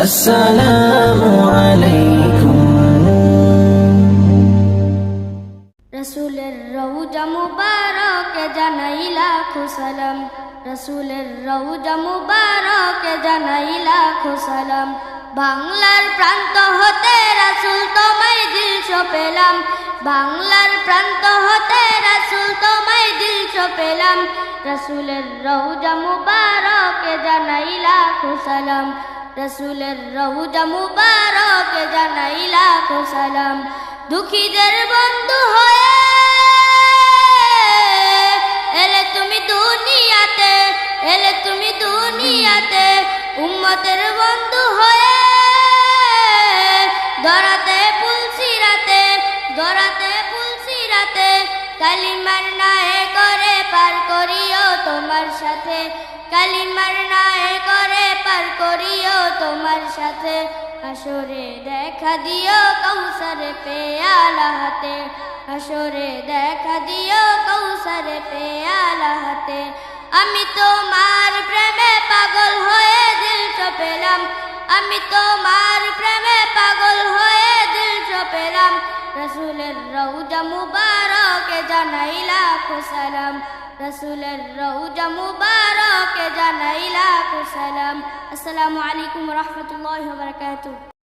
আসসালামু আলাইকুম। রসুলের রওজা মুবারকে জানাই লাখো সালাম, রসুলের রওজা মুবারকে জানাই লাখো সালাম। বাংলার প্রান্ত হতে রাসূল তোমায় দিলশো পেলাম, বাংলার প্রান্ত হতে রাসূল তোমায় দিলশো পেলাম। রসুলের রওজা মুবারকে জানাই লাখো সালাম, রসুলের রওজা মুবারকে জানাই লাখো সালাম। দুঃখীদের বন্ধু হয়ে এলে তুমি দুনিয়াতে, এলে তুমি দুনিয়াতে, উম্মতের বন্ধু হয়ে দরাতে পুলসিরাতে, দরাতে পুলসিরাতে, কালিমার নায়ে করে পার করিও তোমার সাথে, কালিমার নায়ে করে পার করিও তোমার সাথে। হাসরে দেখা দিও কৌসর পেয়ালা হাতে, হাসরে দেখা দিও কৌসর পেয়ালা হাতে। আমি তোমার প্রেমে পাগল হয়ে দিলশো পেলাম, আমি তোমার প্রেমে পাগল হয়ে দিলশো পেলাম। রসুলের রওজা মুবারকে জানাই লাখো সালাম, রসুলের রওজা মুবারকে জানাই লাখো সালাম। আসসালামু আলাইকুম ওয়া রাহমাতুল্লাহি ওয়া বারাকাতুহু।